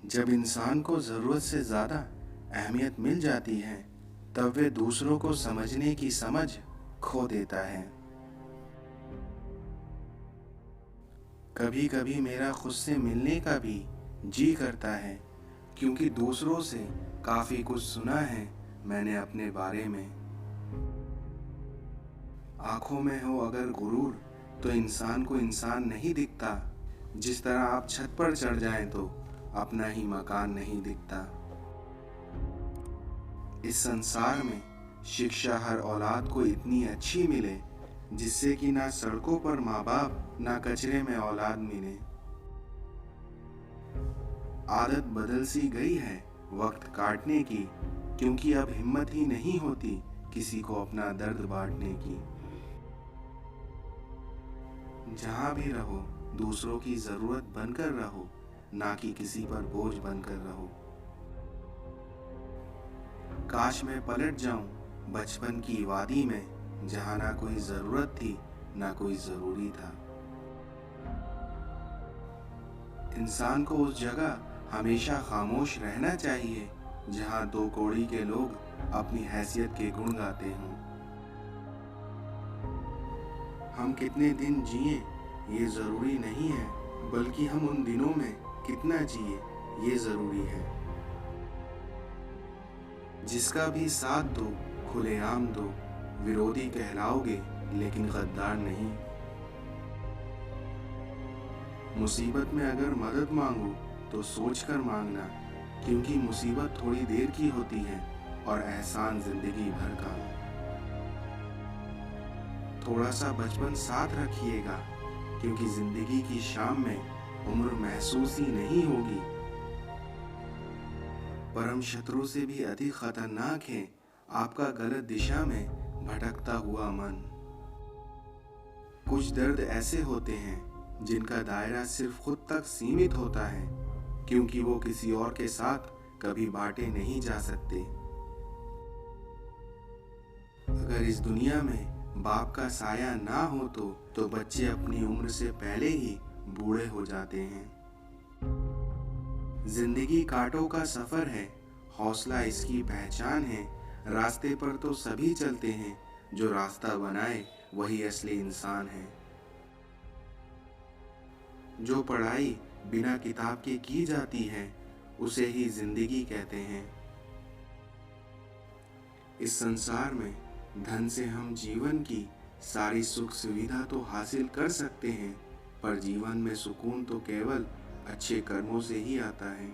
जब इंसान को ज़रूरत से ज़्यादा अहमियत मिल जाती है तब वे दूसरों को समझने की समझ खो देता है। कभी कभी मेरा खुद से मिलने का भी जी करता है, क्योंकि दूसरों से काफ़ी कुछ सुना है मैंने अपने बारे में। आंखों में हो अगर गुरूर तो इंसान को इंसान नहीं दिखता। जिस तरह आप छत पर चढ़ जाएं तो अपना ही मकान नहीं दिखता। इस संसार में शिक्षा हर औलाद को इतनी अच्छी मिले जिससे कि ना सड़कों पर माँ बाप ना कचरे में औलाद मिले। आदत बदल सी गई है वक्त काटने की, क्योंकि अब हिम्मत ही नहीं होती किसी को अपना दर्द बांटने की। जहां भी रहो दूसरों की जरूरत बनकर रहो, ना कि किसी पर बोझ बनकर रहो। काश मैं पलट जाऊं बचपन की वादी में, जहां ना कोई जरूरत थी ना कोई जरूरी था। इंसान को उस जगह हमेशा खामोश रहना चाहिए जहां दो कौड़ी के लोग अपनी हैसियत के गुण गाते हों। हम कितने दिन जिए ये ज़रूरी नहीं है, बल्कि हम उन दिनों में कितना जिए ये ज़रूरी है। जिसका भी साथ दो खुलेआम दो, विरोधी कहलाओगे लेकिन गद्दार नहीं। मुसीबत में अगर मदद मांगो तो सोच कर मांगना, क्योंकि मुसीबत थोड़ी देर की होती है और एहसान जिंदगी भर का। थोड़ा सा बचपन साथ रखिएगा, क्योंकि जिंदगी की शाम में उम्र महसूस ही नहीं होगी। परम शत्रु से भी अधिक खतरनाक है आपका गलत दिशा में भटकता हुआ मन। कुछ दर्द ऐसे होते हैं जिनका दायरा सिर्फ खुद तक सीमित होता है, क्योंकि वो किसी और के साथ कभी बांटे नहीं जा सकते। अगर इस दुनिया में बाप का साया ना हो तो बच्चे अपनी उम्र से पहले ही बूढ़े हो जाते हैं। जिंदगी कांटों का सफर है, हौसला इसकी पहचान है। रास्ते पर तो सभी चलते हैं, जो रास्ता बनाए वही असली इंसान है। जो पढ़ाई बिना किताब के की जाती है उसे ही जिंदगी कहते हैं। इस संसार में धन से हम जीवन की सारी सुख सुविधा तो हासिल कर सकते हैं, पर जीवन में सुकून तो केवल अच्छे कर्मों से ही आता है।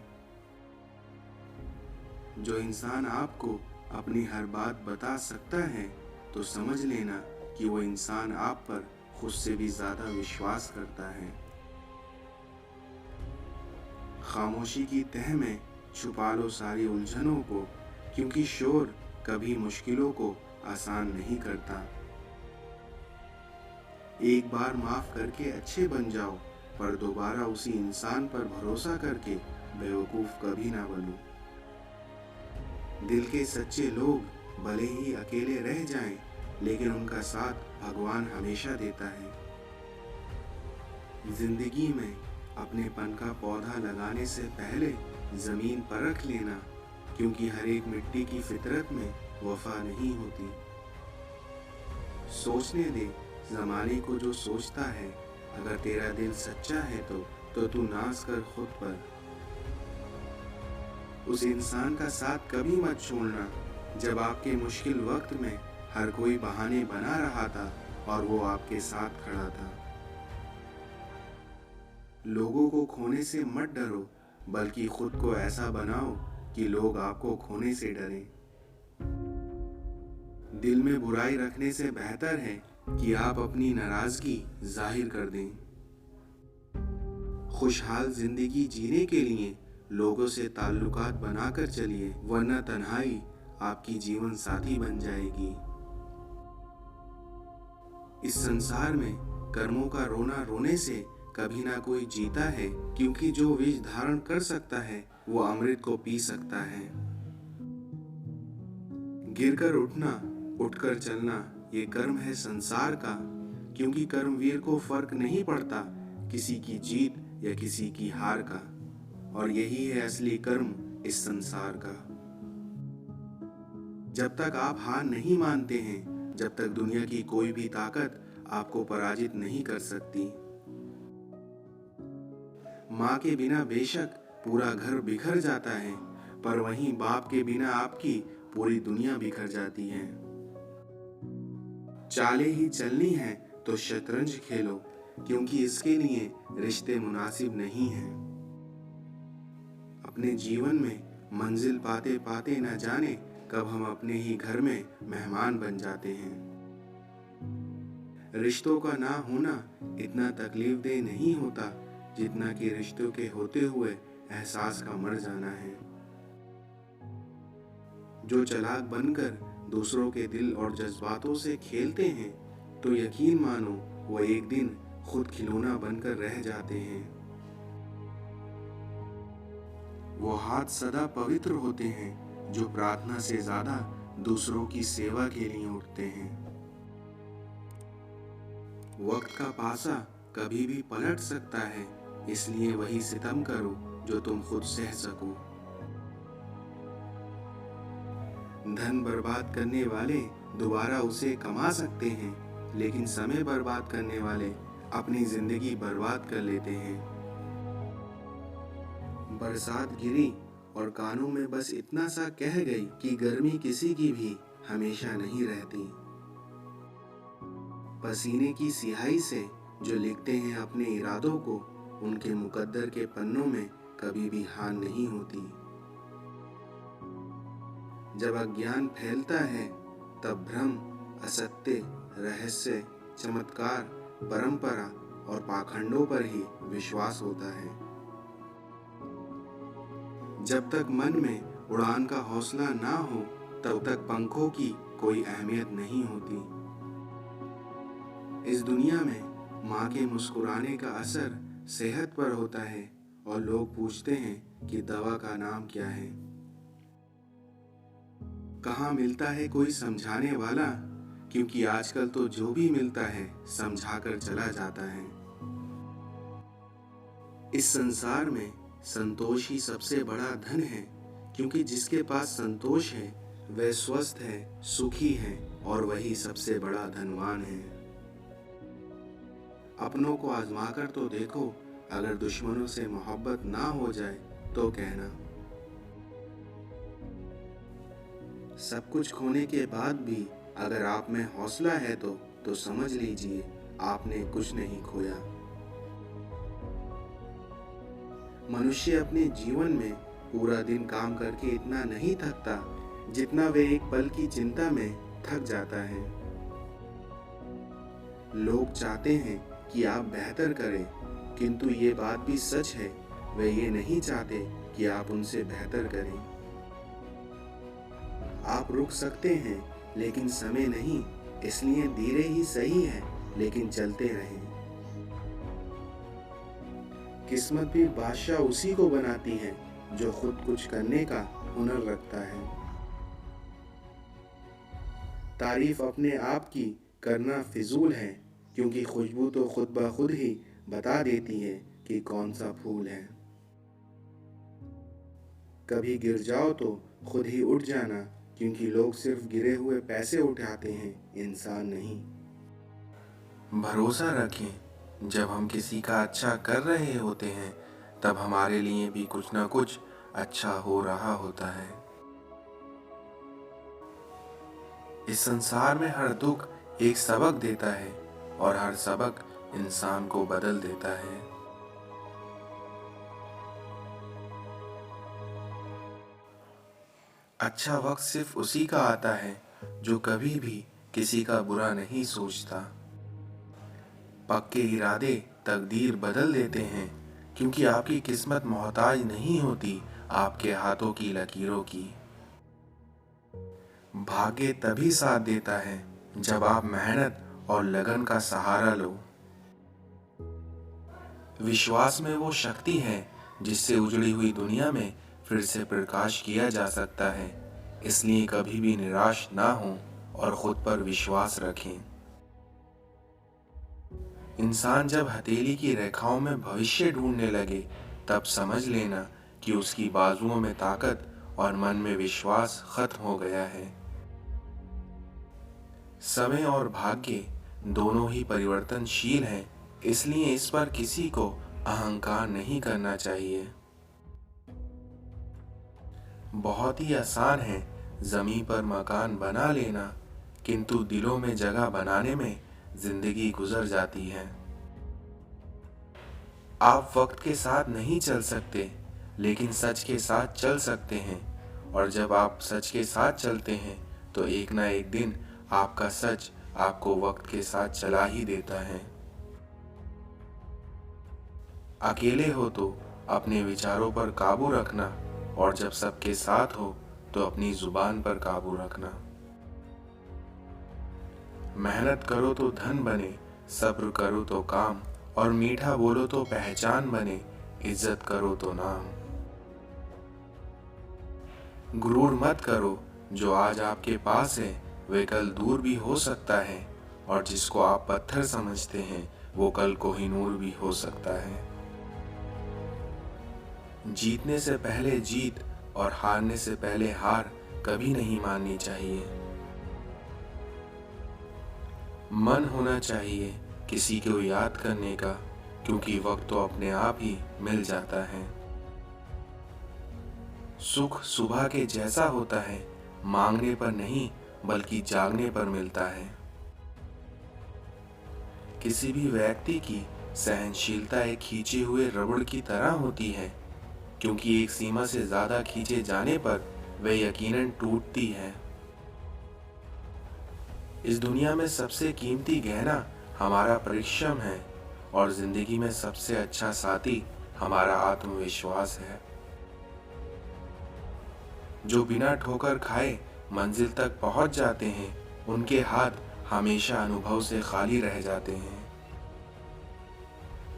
जो इंसान आपको अपनी हर बात बता सकता है तो समझ लेना कि वो इंसान आप पर खुद से भी ज्यादा विश्वास करता है। खामोशी की तह में छुपा लो सारी उलझनों को, क्योंकि शोर कभी मुश्किलों को आसान नहीं करता। एक बार माफ करके अच्छे बन जाओ, पर दोबारा उसी इंसान पर भरोसा करके बेवकूफ कभी ना बनो। दिल के सच्चे लोग भले ही अकेले रह जाएं, लेकिन उनका साथ भगवान हमेशा देता है। जिंदगी में अपनेपन का पौधा लगाने से पहले जमीन परख लेना, क्योंकि हर एक मिट्टी की फितरत में वफा नहीं होती। सोचने दे जमाने को जो सोचता है, अगर तेरा दिल सच्चा है तो तू नाज कर खुद पर। उस इंसान का साथ कभी मत छोड़ना जब आपके मुश्किल वक्त में हर कोई बहाने बना रहा था और वो आपके साथ खड़ा था। लोगों को खोने से मत डरो, बल्कि खुद को ऐसा बनाओ कि लोग आपको खोने से डरें। दिल में बुराई रखने से बेहतर है कि आप अपनी नाराजगी जाहिर कर दें। खुशहाल जिंदगी जीने के लिए लोगों से ताल्लुकात बनाकर चलिए, वरना तन्हाई आपकी जीवन साथी बन जाएगी। इस संसार में कर्मों का रोना रोने से कभी ना कोई जीता है, क्योंकि जो विष धारण कर सकता है वो अमृत को पी सकता है। गिरकर उठना, उठकर चलना, ये कर्म है संसार का, क्योंकि कर्मवीर को फर्क नहीं पड़ता किसी की जीत या किसी की हार का। और यही है असली कर्म इस संसार का। जब तक आप हार नहीं मानते हैं, जब तक दुनिया की कोई भी ताकत आपको पराजित नहीं कर सकती। माँ के बिना बेशक पूरा घर बिखर जाता है, पर वहीं बाप के बिना आपकी पूरी दुनिया बिखर जाती है। चालें ही चलनी है तो शतरंज खेलो, क्योंकि इसके लिए रिश्ते मुनासिब नहीं हैं। अपने जीवन में मंजिल पाते पाते न जाने कब हम अपने ही घर में मेहमान बन जाते हैं। रिश्तों का ना होना इतना तकलीफदेह नहीं होता जितना कि रिश्तों के होते हुए एहसास का मर जाना है। जो चालाक बनकर दूसरों के दिल और जज्बातों से खेलते हैं, तो यकीन मानो वो एक दिन खुद खिलौना बनकर रह जाते हैं। वो हाथ सदा पवित्र होते हैं जो प्रार्थना से ज्यादा दूसरों की सेवा के लिए उठते हैं। वक्त का पासा कभी भी पलट सकता है, इसलिए वही सितम करो जो तुम खुद सह सको। धन बर्बाद करने वाले दोबारा उसे कमा सकते हैं, लेकिन समय बर्बाद करने वाले अपनी जिंदगी बर्बाद कर लेते हैं। बरसात गिरी और कानों में बस इतना सा कह गई कि गर्मी किसी की भी हमेशा नहीं रहती। पसीने की स्याही से जो लिखते हैं अपने इरादों को, उनके मुकद्दर के पन्नों में कभी भी हार नहीं होती। जब अज्ञान फैलता है, तब भ्रम, असत्य, रहस्य, चमत्कार, परंपरा और पाखंडों पर ही विश्वास होता है। जब तक मन में उड़ान का हौसला ना हो, तब तक पंखों की कोई अहमियत नहीं होती। इस दुनिया में माँ के मुस्कुराने का असर सेहत पर होता है और लोग पूछते हैं कि दवा का नाम क्या है। कहाँ मिलता है कोई समझाने वाला, क्योंकि आजकल तो जो भी मिलता है समझाकर चला जाता है। इस संसार में संतोष ही सबसे बड़ा धन है, क्योंकि जिसके पास संतोष है वह स्वस्थ है, सुखी है और वही सबसे बड़ा धनवान है। अपनों को आजमाकर तो देखो, अगर दुश्मनों से मोहब्बत ना हो जाए तो कहना। सब कुछ खोने के बाद भी अगर आप में हौसला है तो समझ लीजिए आपने कुछ नहीं खोया। मनुष्य अपने जीवन में पूरा दिन काम करके इतना नहीं थकता जितना वे एक पल की चिंता में थक जाता है। लोग चाहते हैं कि आप बेहतर करें, किंतु ये बात भी सच है, वे ये नहीं चाहते कि आप उनसे बेहतर करें। आप रुक सकते हैं लेकिन समय नहीं, इसलिए धीरे ही सही है लेकिन चलते रहें। किस्मत भी बादशाह उसी को बनाती है जो खुद कुछ करने का हुनर रखता है। तारीफ अपने आप की करना फिजूल है, क्योंकि खुशबू तो खुद ब खुद ही बता देती है कि कौन सा फूल है। कभी गिर जाओ तो खुद ही उठ जाना, क्योंकि लोग सिर्फ गिरे हुए पैसे उठाते हैं, इंसान नहीं। भरोसा रखें, जब हम किसी का अच्छा कर रहे होते हैं तब हमारे लिए भी कुछ ना कुछ अच्छा हो रहा होता है। इस संसार में हर दुख एक सबक देता है और हर सबक इंसान को बदल देता है। अच्छा वक्त सिर्फ उसी का आता है जो कभी भी किसी का बुरा नहीं सोचता। पक्के इरादे तकदीर बदल देते हैं, क्योंकि आपकी किस्मत मोहताज नहीं होती आपके हाथों की लकीरों की। भाग्य तभी साथ देता है जब आप मेहनत और लगन का सहारा लो। विश्वास में वो शक्ति है जिससे उजड़ी हुई दुनिया में फिर से प्रकाश किया जा सकता है। इसलिए कभी भी निराश ना हो और खुद पर विश्वास रखें। इंसान जब हथेली की रेखाओं में भविष्य ढूंढने लगे, तब समझ लेना कि उसकी बाजुओं में ताकत और मन में विश्वास खत्म हो गया है। समय और भाग्य दोनों ही परिवर्तनशील हैं, इसलिए इस पर किसी को अहंकार नहीं करना चाहिए। बहुत ही आसान है जमीन पर मकान बना लेना, किंतु दिलों में जगह बनाने में जिंदगी गुजर जाती है। आप वक्त के साथ नहीं चल सकते, लेकिन सच के साथ चल सकते हैं, और जब आप सच के साथ चलते हैं तो एक ना एक दिन आपका सच आपको वक्त के साथ चला ही देता है। अकेले हो तो अपने विचारों पर काबू रखना, और जब सबके साथ हो तो अपनी जुबान पर काबू रखना। मेहनत करो तो धन बने, सब्र करो तो काम, और मीठा बोलो तो पहचान बने, इज्जत करो तो नाम। गुरूर मत करो, जो आज आपके पास है वे कल दूर भी हो सकता है, और जिसको आप पत्थर समझते हैं वो कल कोहिनूर भी हो सकता है। जीतने से पहले जीत और हारने से पहले हार कभी नहीं माननी चाहिए। मन होना चाहिए किसी को याद करने का, क्योंकि वक्त तो अपने आप ही मिल जाता है। सुख सुबह के जैसा होता है, मांगने पर नहीं बल्कि जागने पर मिलता है। किसी भी व्यक्ति की सहनशीलता एक खींचे हुए रबड़ की तरह होती है, क्योंकि एक सीमा से ज्यादा खींचे जाने पर वह यकीनन टूटती है। इस दुनिया में सबसे कीमती गहना हमारा परिश्रम है, और जिंदगी में सबसे अच्छा साथी हमारा आत्मविश्वास है। जो बिना ठोकर खाए मंजिल तक पहुंच जाते हैं, उनके हाथ हमेशा अनुभव से खाली रह जाते हैं।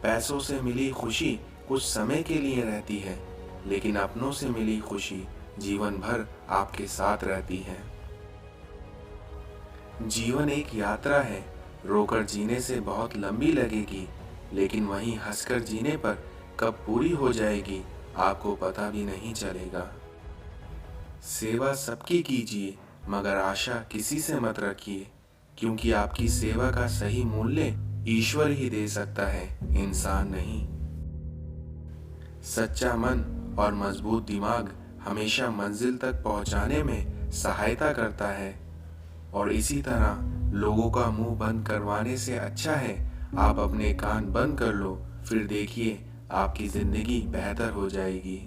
पैसों से मिली खुशी कुछ समय के लिए रहती है, लेकिन अपनों से मिली खुशी जीवन भर आपके साथ रहती है। जीवन एक यात्रा है, रोकर जीने से बहुत लंबी लगेगी, लेकिन वहीं हंसकर जीने पर कब पूरी हो जाएगी आपको पता भी नहीं चलेगा। सेवा सबकी कीजिए, मगर आशा किसी से मत रखिए, क्योंकि आपकी सेवा का सही मूल्य ईश्वर ही दे सकता है, इंसान नहीं। सच्चा मन और मजबूत दिमाग हमेशा मंजिल तक पहुंचाने में सहायता करता है, और इसी तरह लोगों का मुंह बंद करवाने से अच्छा है आप अपने कान बंद कर लो, फिर देखिए आपकी जिंदगी बेहतर हो जाएगी।